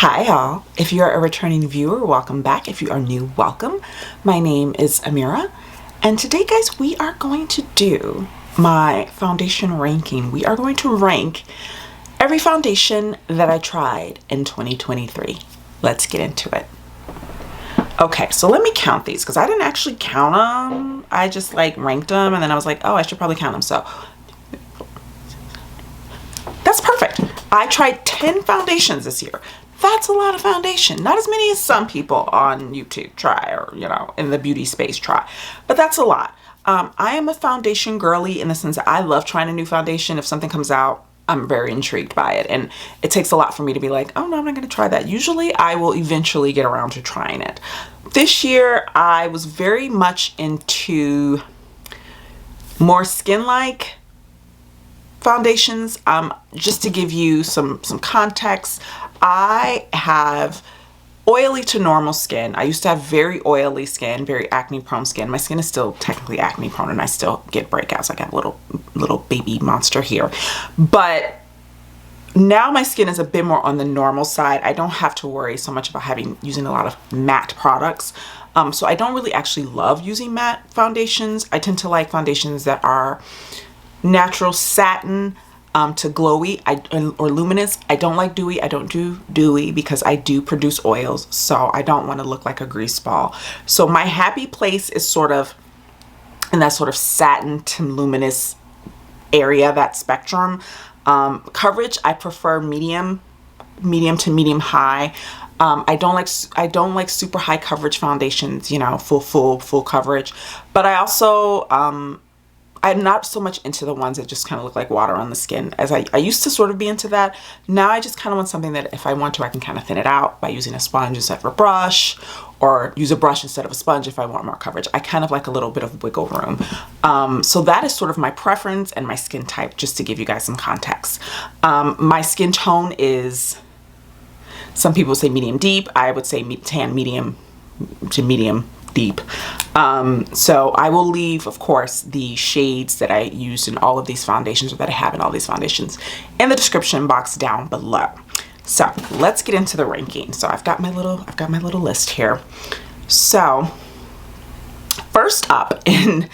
Hi y'all. If you're a returning viewer, welcome back. If you are new, welcome. My name is Amira, and today guys we are going to do my foundation ranking. We are going to rank every foundation that I tried in 2023. Let's get into it. Okay, so let me count these because I didn't actually count them. I just like ranked them and then I was like, oh, I should probably count them. So that's perfect. I tried 10 foundations this year. That's a lot of foundation. Not as many as some people on YouTube try, or in the beauty space try, but that's a lot. I am a foundation girly in the sense that I love trying a new foundation. If something comes out, I'm very intrigued by it, and it takes a lot for me to be like, oh no, I'm not going to try that. Usually I will eventually get around to trying it. This year I was very much into more skin-like foundations. Just to give you some context, I have oily to normal skin. I used to have very oily skin, very acne prone skin. My skin is still technically acne prone and I still get breakouts. Like I have a little baby monster here, but now my skin is a bit more on the normal side. I don't have to worry so much about using a lot of matte products. So I don't really actually love using matte foundations. I tend to like foundations that are natural satin to glowy or luminous. I don't like dewy. I don't do dewy because I do produce oils, so I don't want to look like a grease ball. So my happy place is sort of in that sort of satin to luminous area, that spectrum. Coverage, I prefer medium to medium high. I don't like super high coverage foundations, full coverage, but I also I'm not so much into the ones that just kind of look like water on the skin, as I used to sort of be into that. Now I just kind of want something that if I want to, I can kind of thin it out by using a sponge instead of a brush, or use a brush instead of a sponge if I want more coverage. I kind of like a little bit of wiggle room. So that is sort of my preference and my skin type, just to give you guys some context. My skin tone is, some people say medium deep. I would say tan medium to medium deep. So I will leave, of course, the shades that I used in all of these foundations, or that I have in all these foundations, in the description box down below. So let's get into the ranking. So I've got my little list here. So first up in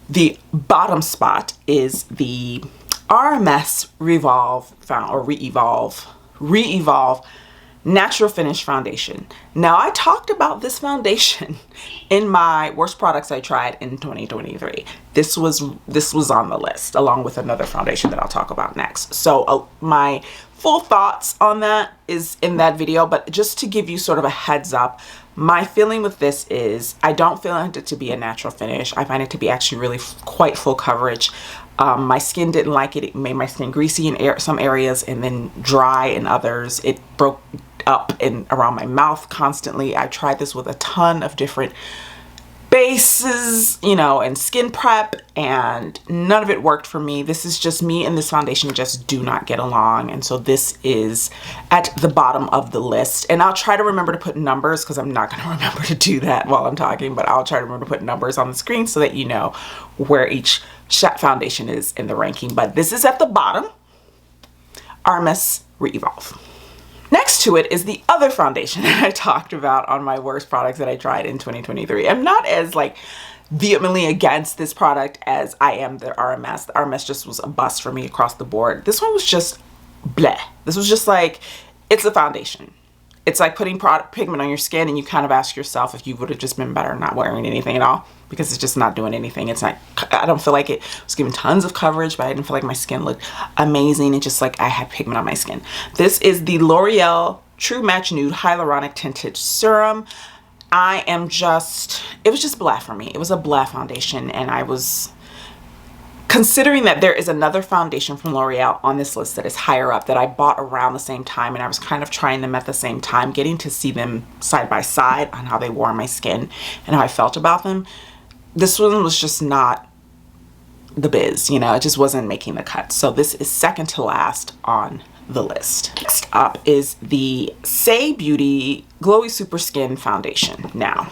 the bottom spot is the RMS Re-Evolve Natural Finish Foundation. Now I talked about this foundation in my worst products I tried in 2023. This was on the list along with another foundation that I'll talk about next. So my full thoughts on that is in that video, but just to give you sort of a heads up, my feeling with this is I don't feel it to be a natural finish. I find it to be actually really quite full coverage. My skin didn't like it. It made my skin greasy in some areas and then dry in others. It broke up and around my mouth constantly. I tried this with a ton of different bases, and skin prep, and none of it worked for me. This is just me and this foundation just do not get along, and so this is at the bottom of the list. And I'll try to remember to put numbers, because I'm not going to remember to do that while I'm talking, but I'll try to remember to put numbers on the screen so that you know where each foundation is in the ranking. But this is at the bottom, RMS Re-Evolve. Next to it is the other foundation that I talked about on my worst products that I tried in 2023. I'm not as vehemently against this product as I am the RMS. The RMS just was a bust for me across the board. This one was just bleh. This was just it's a foundation. It's like putting pigment on your skin and you kind of ask yourself if you would have just been better not wearing anything at all, because it's just not doing anything. I don't feel like it was giving tons of coverage, but I didn't feel like my skin looked amazing. It's just like I had pigment on my skin. This is the L'Oreal True Match Nude Hyaluronic Tinted Serum. It was just blah for me. It was a blah foundation, and I was considering that there is another foundation from L'Oreal on this list that is higher up that I bought around the same time, and I was kind of trying them at the same time, getting to see them side by side on how they wore on my skin and how I felt about them. This one was just not the biz, it just wasn't making the cut. So this is second to last on the list. Next up is the Saie Beauty Glowy Super Skin Foundation. Now,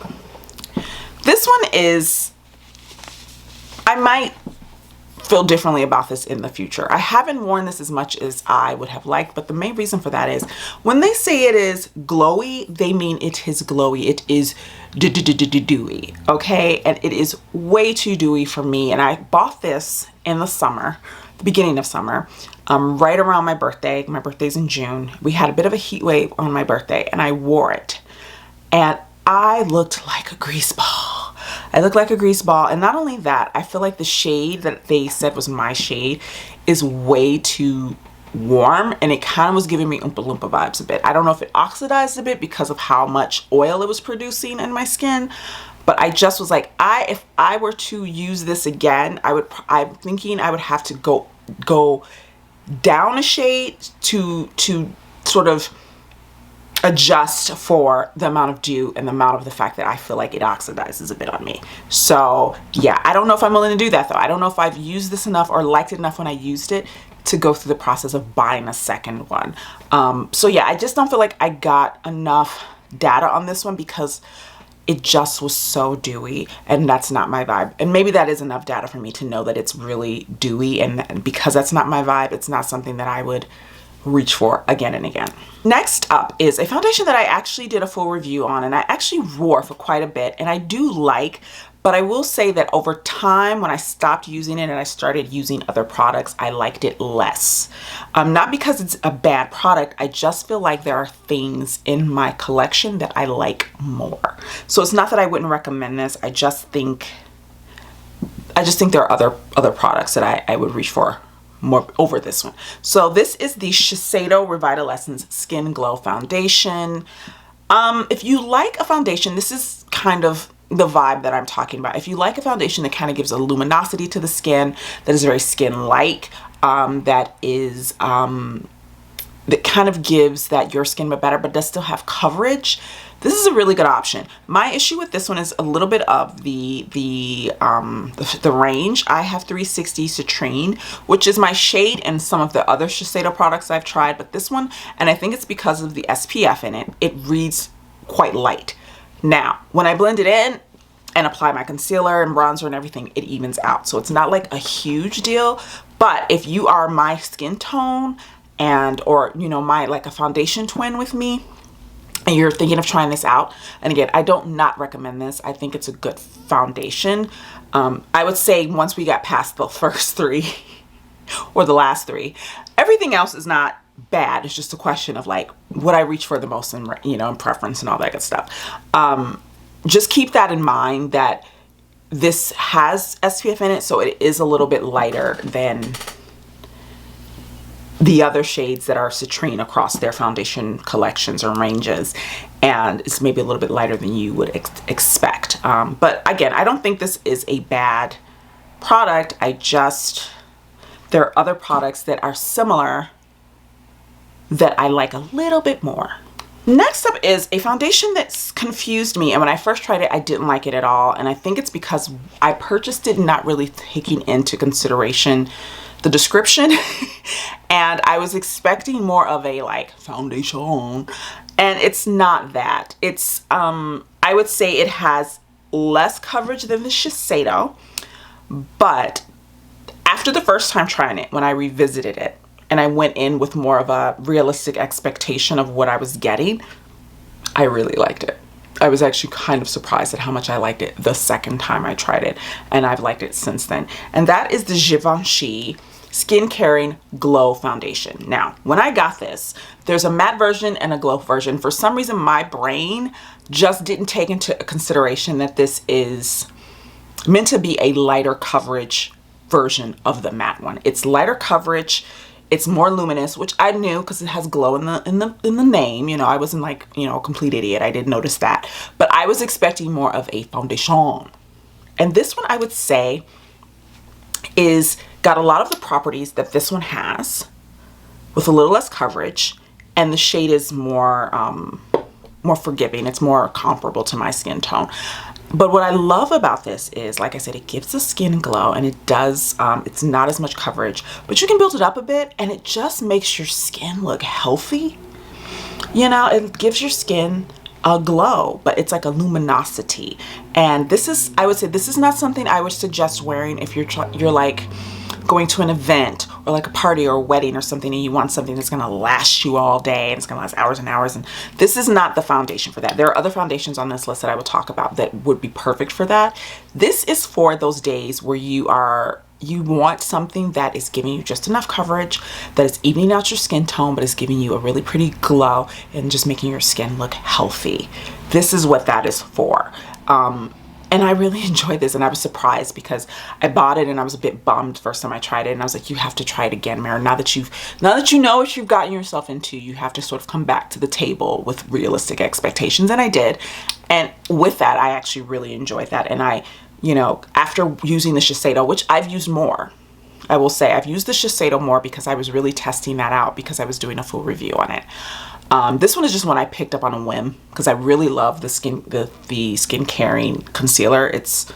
this one is, I might feel differently about this in the future. I haven't worn this as much as I would have liked, but the main reason for that is when they say it is glowy, they mean it is glowy. It is dewy, okay? And it is way too dewy for me. And I bought this in the summer, the beginning of summer, right around my birthday. My birthday's in June. We had a bit of a heat wave on my birthday, and I wore it. And I looked like a grease ball. I look like a grease ball. And not only that, I feel like the shade that they said was my shade is way too warm, and it kind of was giving me Oompa Loompa vibes a bit. I don't know if it oxidized a bit because of how much oil it was producing in my skin, but I just was like, if I were to use this again, I'm thinking I would have to go down a shade to sort of adjust for the amount of dew and the amount of the fact that I feel like it oxidizes a bit on me. So yeah, I don't know if I'm willing to do that though. I don't know if I've used this enough or liked it enough when I used it to go through the process of buying a second one. So yeah, I just don't feel like I got enough data on this one because it just was so dewy, and that's not my vibe. And maybe that is enough data for me to know that it's really dewy, and because that's not my vibe, it's not something that I would reach for again and again. Next up is a foundation that I actually did a full review on, and I actually wore for quite a bit, and I do like, but I will say that over time when I stopped using it and I started using other products, I liked it less. Not because it's a bad product, I just feel like there are things in my collection that I like more. So it's not that I wouldn't recommend this, I just think there are other products that I would reach for more over this one. So this is the Shiseido Revitaliscence Skin Glow Foundation. If you like a foundation, this is kind of the vibe that I'm talking about. If you like a foundation that kind of gives a luminosity to the skin, that is very skin-like, that kind of gives that your skin but better, but does still have coverage, this is a really good option. My issue with this one is a little bit of the range. I have 360 Citrine, which is my shade in some of the other Shiseido products I've tried, but this one, and I think it's because of the SPF in it, it reads quite light. Now, when I blend it in and apply my concealer and bronzer and everything, it evens out. So it's not like a huge deal, but if you are my skin tone or you know, like a foundation twin with me, and you're thinking of trying this out, and again, I don't not recommend this. I think it's a good foundation. I would say once we got past the first three or the last three, everything else is not bad. It's just a question of like what I reach for the most, and you know, in preference and all that good stuff. Just keep that in mind that this has SPF in it, so it is a little bit lighter than the other shades that are Citrine across their foundation collections or ranges, and it's maybe a little bit lighter than you would expect. But again, I don't think this is a bad product. There are other products that are similar that I like a little bit more. Next up is a foundation that's confused me, and when I first tried it, I didn't like it at all, and I think it's because I purchased it not really taking into consideration the description and I was expecting more of a like foundation, and it's not that. It's I would say it has less coverage than the Shiseido, but after the first time trying it, when I revisited it and I went in with more of a realistic expectation of what I was getting, I really liked it. I was actually kind of surprised at how much I liked it the second time I tried it, and I've liked it since then. And that is the Givenchy Skin Caring Glow Foundation. Now, when I got this, there's a matte version and a glow version. For some reason, my brain just didn't take into consideration that this is meant to be a lighter coverage version of the matte one. It's lighter coverage. It's more luminous, which I knew because it has glow in the name. You know, I wasn't like, you know, a complete idiot. I did notice that. But I was expecting more of a foundation. And this one, I would say, is got a lot of the properties that this one has with a little less coverage, and the shade is more more forgiving. It's more comparable to my skin tone. But what I love about this is, like I said, it gives the skin glow, and it does, it's not as much coverage, but you can build it up a bit, and it just makes your skin look healthy. You know, it gives your skin a glow, but it's like a luminosity. And this is, I would say, this is not something I would suggest wearing if you're like going to an event or like a party or a wedding or something, and you want something that's going to last you all day and it's going to last hours and hours, and this is not the foundation for that. There are other foundations on this list that I will talk about that would be perfect for that. This is for those days where you want something that is giving you just enough coverage, that is evening out your skin tone, but is giving you a really pretty glow and just making your skin look healthy. This is what that is for. And I really enjoyed this, and I was surprised because I bought it and I was a bit bummed first time I tried it, and I was like, you have to try it again, Mara. Now that you know what you've gotten yourself into, you have to sort of come back to the table with realistic expectations. And I did. And with that, I actually really enjoyed that. And I, you know, after using the Shiseido, which I've used more, I will say I've used the Shiseido more because I was really testing that out because I was doing a full review on it. This one is just one I picked up on a whim because I really love the skin caring concealer. It's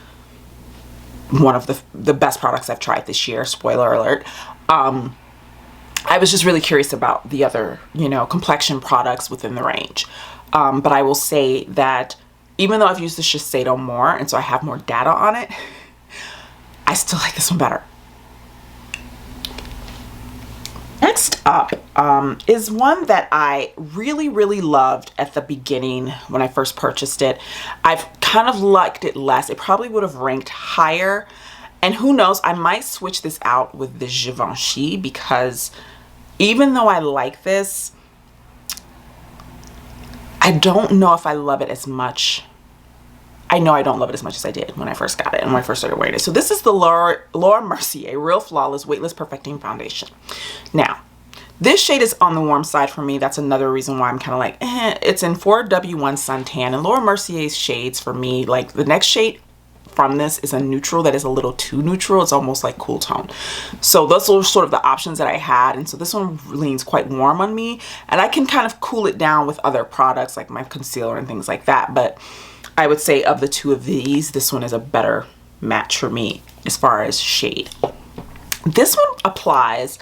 one of the best products I've tried this year. Spoiler alert. I was just really curious about the other, you know, complexion products within the range. But I will say that even though I've used the Shiseido more, and so I have more data on it, I still like this one better. Next up is one that I really, really loved at the beginning when I first purchased it. I've kind of liked it less. It probably would have ranked higher. And who knows, I might switch this out with the Givenchy because even though I like this, I don't know if I love it as much. I know I don't love it as much as I did when I first got it and when I first started wearing it. So this is the LOreal Mercier Real Flawless Weightless Perfecting Foundation. Now, this shade is on the warm side for me. That's another reason why I'm kind of like, It's in 4W1 Suntan. And LOreal Mercier's shades for me, like the next shade from this is a neutral that is a little too neutral. It's almost like cool tone. So those are sort of the options that I had. And so this one leans quite warm on me. And I can kind of cool it down with other products like my concealer and things like that. But I would say of the two of these, this one is a better match for me as far as shade. This one applies.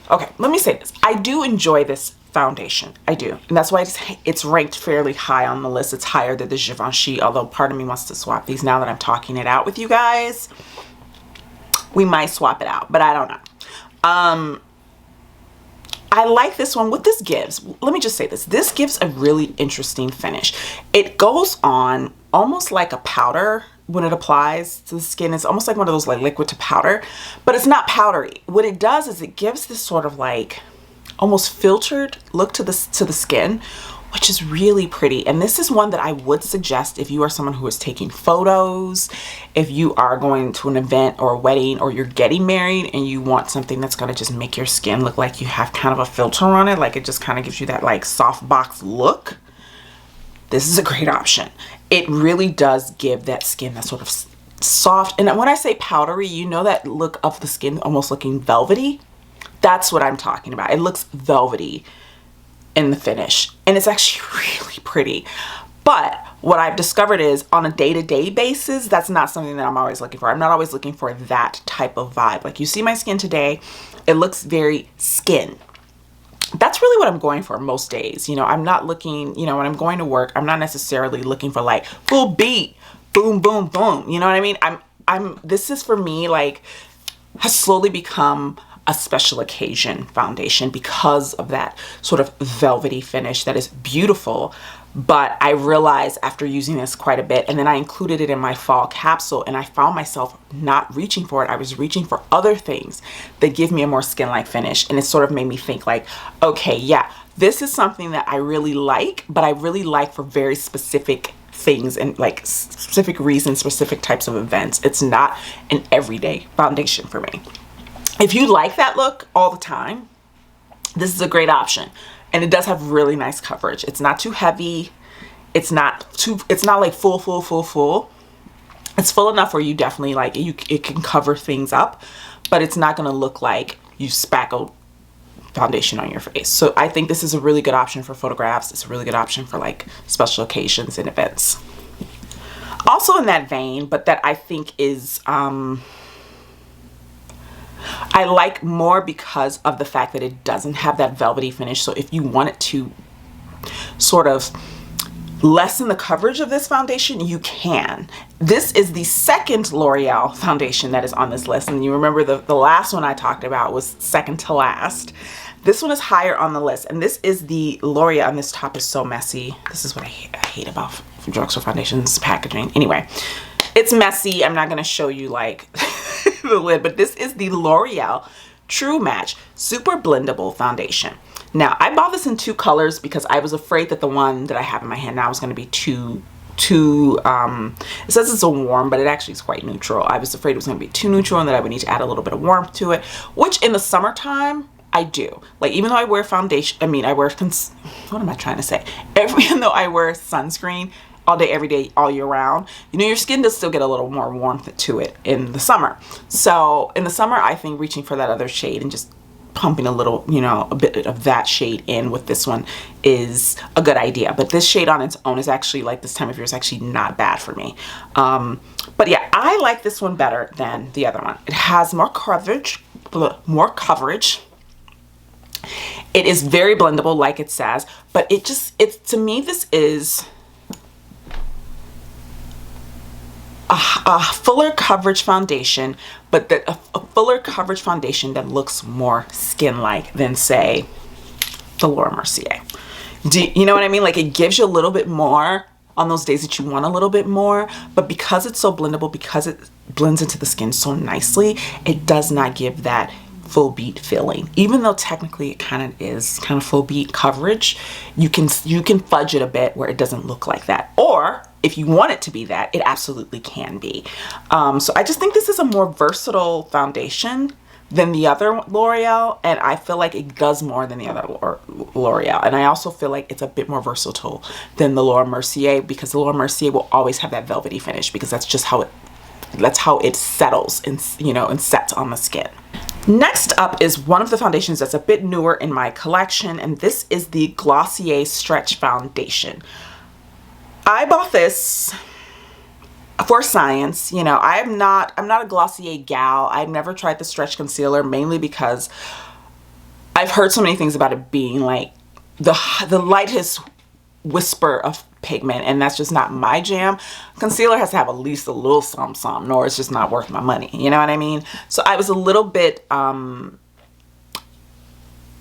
Okay, let me say this. I do enjoy this foundation. I do. And that's why it's ranked fairly high on the list. It's higher than the Givenchy, although part of me wants to swap these now that I'm talking it out with you guys. We might swap it out, but I don't know. I like this one. What this gives, let me just say this. This gives a really interesting finish. It goes on almost like a powder when it applies to the skin. It's almost like one of those like liquid to powder, but it's not powdery. What it does is it gives this sort of like almost filtered look to the skin, which is really pretty. And this is one that I would suggest if you are someone who is taking photos, if you are going to an event or a wedding, or you're getting married and you want something that's going to just make your skin look like you have kind of a filter on it, like it just kind of gives you that like soft box look. This is a great option. It really does give that skin that sort of soft, and when I say powdery, you know that look of the skin almost looking velvety. That's what I'm talking about. It looks velvety in the finish, and it's actually really pretty. But what I've discovered is on a day-to-day basis, that's not something that I'm always looking for. I'm not always looking for that type of vibe. Like you see my skin today, it looks very skin. That's really what I'm going for most days. You know, I'm not looking, you know, when I'm going to work, I'm not necessarily looking for like full beat, boom, boom, boom. You know what I mean? This is for me, like, has slowly become a special occasion foundation because of that sort of velvety finish that is beautiful. But I realized after using this quite a bit, and then I included it in my fall capsule, and I found myself not reaching for it. I was reaching for other things that give me a more skin-like finish. And it sort of made me think like, okay, yeah, this is something that I really like, but I really like for very specific things and like specific reasons, specific types of events. It's not an everyday foundation for me. If you like that look all the time, this is a great option. And it does have really nice coverage. It's not too heavy. It's not like full. It's full enough where you definitely like it can cover things up, but it's not going to look like you spackled foundation on your face. So I think this is a really good option for photographs. It's a really good option for like special occasions and events. Also in that vein, but that I think is I like more because of the fact that it doesn't have that velvety finish. So if you wanted to sort of lessen the coverage of this foundation, you can. This is the second L'Oreal foundation that is on this list. And you remember the last one I talked about was second to last. This one is higher on the list. And this is the L'Oreal, and this top is so messy. This is what I hate about drugstore foundations packaging. Anyway, it's messy. I'm not going to show you like the lid, but this is the L'Oreal True Match Super Blendable Foundation. Now, I bought this in 2 colors because I was afraid that the one that I have in my hand now is going to be too it says it's a warm, but it actually is quite neutral. I was afraid it was going to be too neutral and that I would need to add a little bit of warmth to it, which in the summertime I do. Like, even though I wear foundation, I mean, I wear, what am I trying to say? Even though I wear sunscreen all day, every day, all year round, you know, your skin does still get a little more warmth to it in the summer. So in the summer, I think reaching for that other shade and just pumping a little, you know, a bit of that shade in with this one is a good idea. But this shade on its own is actually, like, this time of year is actually not bad for me. But yeah, I like this one better than the other one. It has more coverage, It is very blendable, like it says, but to me, this is a fuller coverage foundation, but a fuller coverage foundation that looks more skin-like than, say, the Laura Mercier. You know what I mean? Like, it gives you a little bit more on those days that you want a little bit more, but because it's so blendable, because it blends into the skin so nicely, it does not give that full beat feeling. Even though technically it kind of full beat coverage, you can fudge it a bit where it doesn't look like that. Or if you want it to be that, it absolutely can be. So I just think this is a more versatile foundation than the other L'Oreal, and I feel like it does more than the other L'Oreal. And I also feel like it's a bit more versatile than the Laura Mercier, because the Laura Mercier will always have that velvety finish, because that's just how it settles and, you know, and sets on the skin. Next up is one of the foundations that's a bit newer in my collection, and this is the Glossier Stretch Foundation. I bought this for science. You know, I'm not a Glossier gal. I've never tried the stretch concealer, mainly because I've heard so many things about it being like the lightest whisper of pigment, and that's just not my jam. Concealer has to have at least a little something, or it's just not worth my money. You know what I mean? So I was a little bit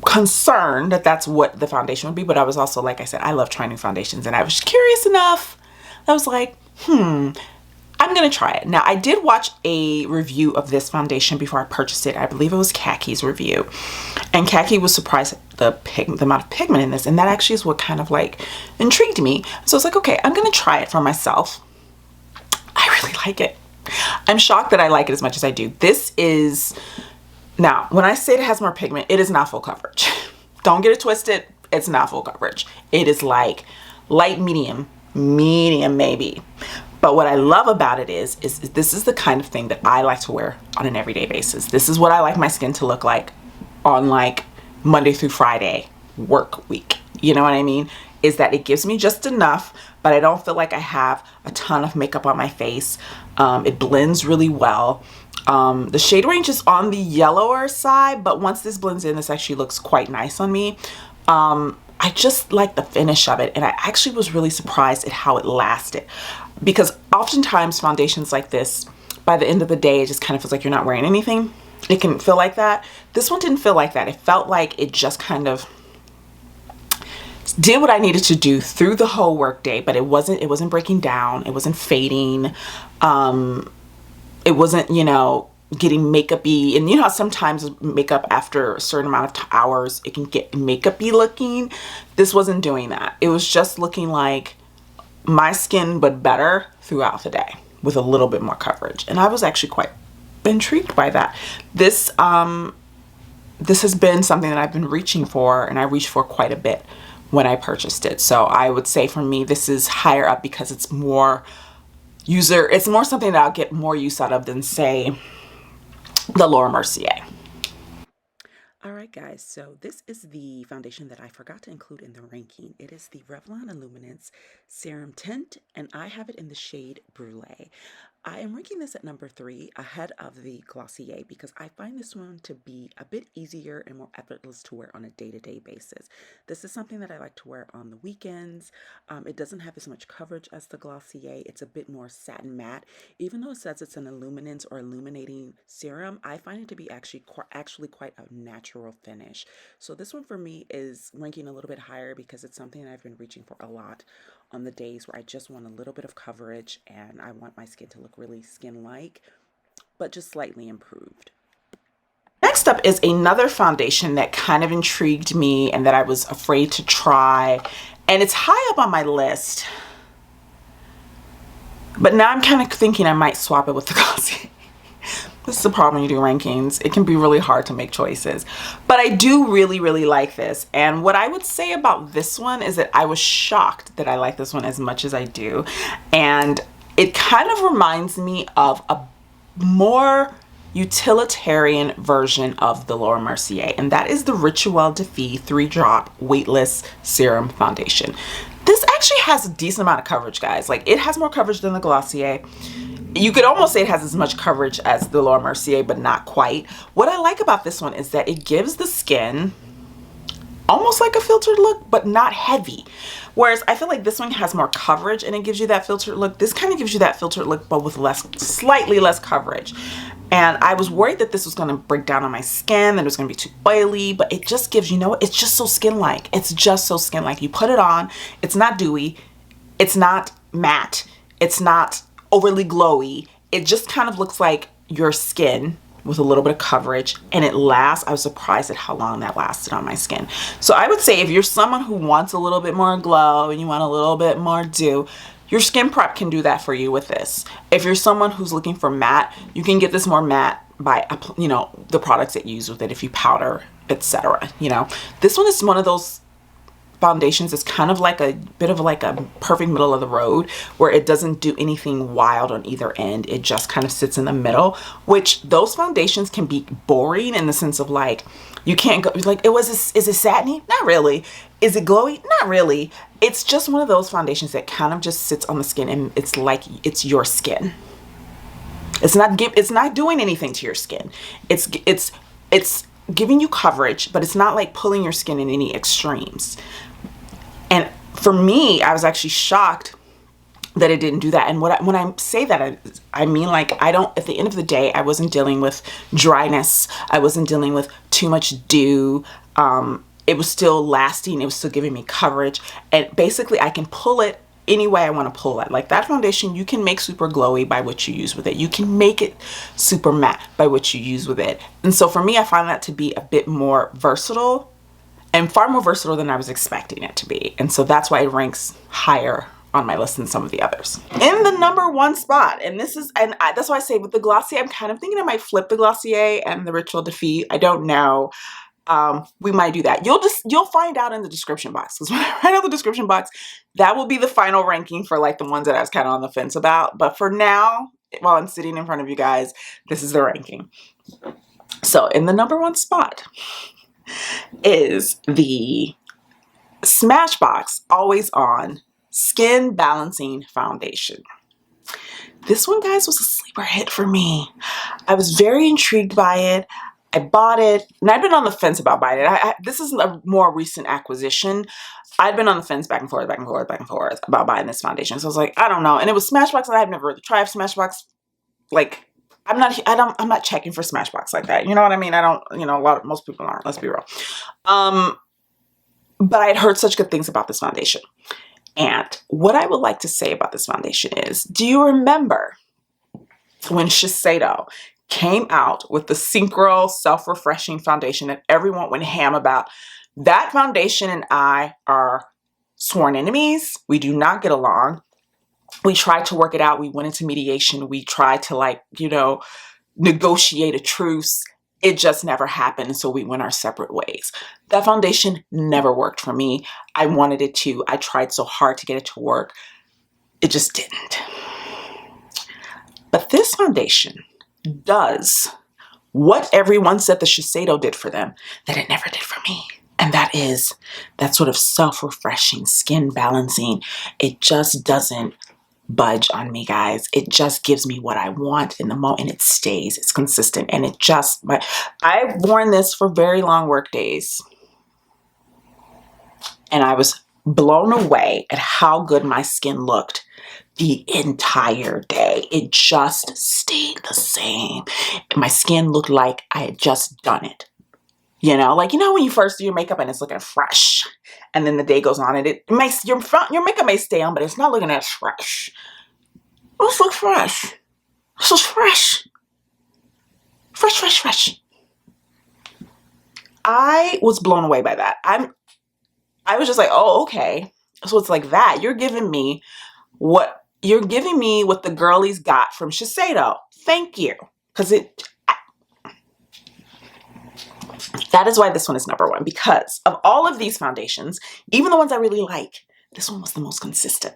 concerned that that's what the foundation would be, but I was also, like I said, I love trying new foundations, and I was curious enough. I was like, I'm gonna try it. Now, I did watch a review of this foundation before I purchased it. I believe it was Kaki's review, and Kaki was surprised at the amount of pigment in this, and that actually is what kind of like intrigued me. So I was like, okay, I'm gonna try it for myself. I really like it. I'm shocked that I like it as much as I do. This is, now, when I say it has more pigment, it is not full coverage. Don't get it twisted. It's not full coverage. It is like light medium maybe. But what I love about it is this is the kind of thing that I like to wear on an everyday basis. This is what I like my skin to look like on, like, Monday through Friday work week. You know what I mean? Is that it gives me just enough, but I don't feel like I have a ton of makeup on my face. It blends really well. The shade range is on the yellower side, but once this blends in, this actually looks quite nice on me. I just like the finish of it, and I actually was really surprised at how it lasted, because oftentimes foundations like this, by the end of the day, it just kind of feels like you're not wearing anything. It can feel like that. This one didn't feel like that. It felt like it just kind of did what I needed to do through the whole work day, but it wasn't breaking down. It wasn't fading. It wasn't, you know, getting makeup-y. And you know how sometimes makeup after a certain amount of hours, it can get makeup-y looking. This wasn't doing that. It was just looking like my skin, but better throughout the day with a little bit more coverage. And I was actually quite intrigued by that. This has been something that I've been reaching for, and I reached for quite a bit when I purchased it. So I would say for me, this is higher up because it's more something that I'll get more use out of than, say, the Laura Mercier. All right, guys, so this is the foundation that I forgot to include in the ranking. It is the Revlon Illuminance Serum Tint, and I have it in the shade Brulee. I am ranking this at number 3 ahead of the Glossier because I find this one to be a bit easier and more effortless to wear on a day-to-day basis. This is something that I like to wear on the weekends. It doesn't have as much coverage as the Glossier. It's a bit more satin matte. Even though it says it's an illuminance or illuminating serum, I find it to be actually quite a natural finish. So this one for me is ranking a little bit higher because it's something that I've been reaching for a lot on the days where I just want a little bit of coverage and I want my skin to look really skin-like, but just slightly improved. Next up is another foundation that kind of intrigued me and that I was afraid to try, and it's high up on my list, but now I'm kind of thinking I might swap it with the Glossier. This is the problem when you do rankings. It can be really hard to make choices. But I do really, really like this. And what I would say about this one is that I was shocked that I like this one as much as I do. And it kind of reminds me of a more utilitarian version of the Laura Mercier. And that is the Rituel de Fille 3-drop Weightless Serum Foundation. This actually has a decent amount of coverage, guys. Like, it has more coverage than the Glossier. You could almost say it has as much coverage as the Laura Mercier, but not quite. What I like about this one is that it gives the skin almost like a filtered look, but not heavy. Whereas I feel like this one has more coverage and it gives you that filtered look. This kind of gives you that filtered look, but with slightly less coverage. And I was worried that this was going to break down on my skin, that it was going to be too oily, but it just gives, you know, it's just so skin-like. It's just so skin-like. You put it on, it's not dewy, it's not matte, it's not overly glowy. It just kind of looks like your skin with a little bit of coverage, and it lasts. I was surprised at how long that lasted on my skin. So I would say if you're someone who wants a little bit more glow and you want a little bit more dew, your skin prep can do that for you with this. If you're someone who's looking for matte, you can get this more matte by, you know, the products that you use with it, if you powder, etc. You know, this one is one of those foundations. It's kind of like a bit of like a perfect middle of the road where it doesn't do anything wild on either end. It just kind of sits in the middle, which those foundations can be boring in the sense of like, you can't go like, is it satiny? Not really. Is it glowy? Not really. It's just one of those foundations that kind of just sits on the skin and it's like it's your skin. It's not doing anything to your skin. It's giving you coverage, but it's not like pulling your skin in any extremes. And for me, I was actually shocked that it didn't do that. And when I say that, I mean, like, at the end of the day, I wasn't dealing with dryness. I wasn't dealing with too much dew. It was still lasting. It was still giving me coverage. And basically, I can pull it any way I want to pull it. Like that foundation, you can make super glowy by what you use with it. You can make it super matte by what you use with it. And so for me, I find that to be a bit more versatile and far more versatile than I was expecting it to be. And so that's why it ranks higher on my list than some of the others. In the number 1 spot, and that's why I say with the Glossier, I'm kind of thinking I might flip the Glossier and the Rituel de Fille. I don't know. We might do that. You'll find out in the description box, because when I write out the description box, that will be the final ranking for like the ones that I was kind of on the fence about. But for now, while I'm sitting in front of you guys, this is the ranking. So in the number 1 spot is the Smashbox Always On Skin Balancing Foundation. This one, guys, was a sleeper hit for me. I was very intrigued by it. I bought it, and I've been on the fence about buying it. This is a more recent acquisition. I'd been on the fence back and forth about buying this foundation. So I was like, I don't know. And it was Smashbox, and I've never really tried Smashbox. Like, I'm not checking for Smashbox like that. You know what I mean? I don't, you know, most people aren't, let's be real. But I'd heard such good things about this foundation. And what I would like to say about this foundation is, do you remember when Shiseido came out with the Synchro Self-Refreshing Foundation that everyone went ham about? That foundation and I are sworn enemies. We do not get along. We tried to work it out. We went into mediation. We tried to, like, you know, negotiate a truce. It just never happened. So we went our separate ways. That foundation never worked for me. I wanted it to. I tried so hard to get it to work. It just didn't. But this foundation does what everyone said the Shiseido did for them that it never did for me. And that is that sort of self-refreshing skin balancing. It just doesn't budge on me, guys. It just gives me what I want in the moment, and it stays. It's consistent, and it just, I've worn this for very long work days, and I was blown away at how good my skin looked the entire day. It just stayed the same. My skin looked like I had just done it. You know, like, you know, when you first do your makeup and it's looking fresh, and then the day goes on and it makes your makeup may stay on, but it's not looking as fresh. This looks fresh. This is fresh. Fresh, fresh, fresh. I was blown away by that. I was just like, oh, okay. So it's like that. You're giving me what the girlies got from Shiseido. Thank you. Because that is why this one is number one. Because of all of these foundations, even the ones I really like, this one was the most consistent.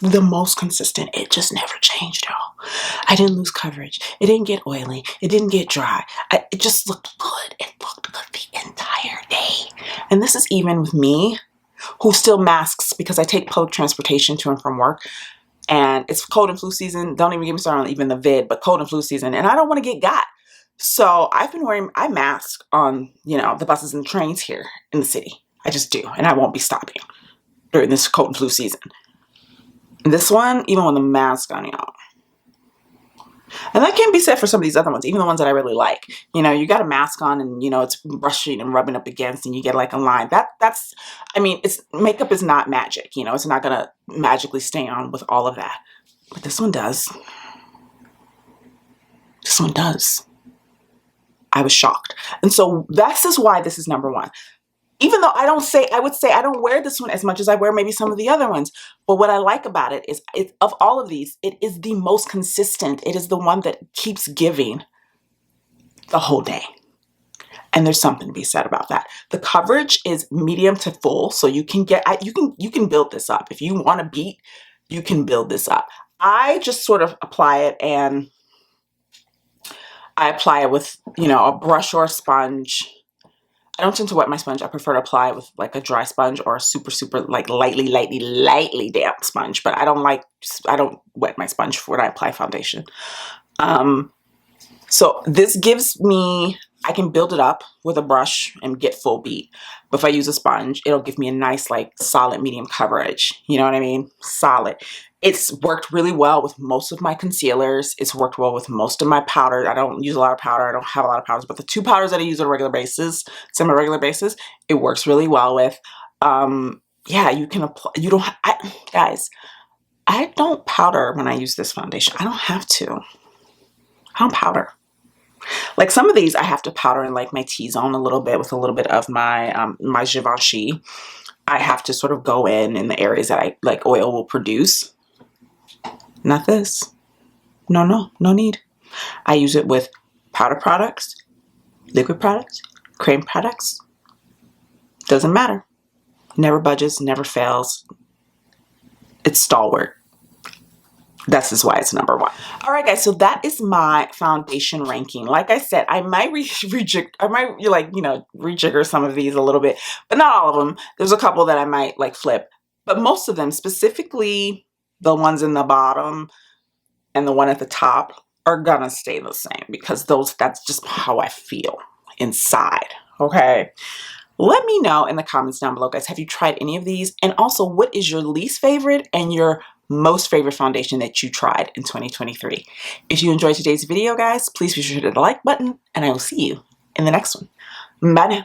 The most consistent. It just never changed, y'all. I didn't lose coverage. It didn't get oily. It didn't get dry. It just looked good. It looked good the entire day. And this is even with me, who still masks because I take public transportation to and from work. And it's cold and flu season. Don't even get me started on even the vid, but cold and flu season. And I don't want to get got. So I mask on, you know, the buses and the trains here in the city. I just do. And I won't be stopping during this cold and flu season. This one, even with the mask on, y'all. And that can't be said for some of these other ones, even the ones that I really like. You know, you got a mask on and, you know, it's brushing and rubbing up against and you get like a line. I mean, makeup is not magic. You know, it's not going to magically stay on with all of that. But this one does. This one does. I was shocked. And so this is why this is number one. Even though I would say I don't wear this one as much as I wear maybe some of the other ones. But what I like about it is, of all of these, it is the most consistent. It is the one that keeps giving the whole day. And there's something to be said about that. The coverage is medium to full. So you can build this up. If you want to beat, you can build this up. I just sort of apply it, and I apply it with, you know, a brush or a sponge. I don't tend to wet my sponge. I prefer to apply it with like a dry sponge or a super, super like lightly damp sponge. But I don't wet my sponge when I apply foundation. So this gives me, I can build it up with a brush and get full beat. But if I use a sponge, it'll give me a nice, like, solid medium coverage. You know what I mean? Solid. It's worked really well with most of my concealers. It's worked well with most of my powder. I don't use a lot of powder. I don't have a lot of powders. But the two powders that I use on a regular basis, semi-regular basis, it works really well with. Yeah, you can apply. Guys, I don't powder when I use this foundation. I don't have to. I don't powder. Like some of these I have to powder in like my T-zone a little bit with a little bit of my my Givenchy. I have to sort of go in the areas that I like oil will produce. Not this. No need. I use it with powder products, liquid products, cream products. Doesn't matter. Never budges, never fails. It's stalwart. This is why it's number one. All right, guys. So that is my foundation ranking. Like I said, I might rejigger some of these a little bit, but not all of them. There's a couple that I might like flip, but most of them, specifically the ones in the bottom and the one at the top, are gonna stay the same because that's just how I feel inside. Okay. Let me know in the comments down below, guys. Have you tried any of these? And also, what is your least favorite and your most favorite foundation that you tried in 2023? If you enjoyed today's video, guys, please be sure to hit the like button, and I will see you in the next one. Bye now.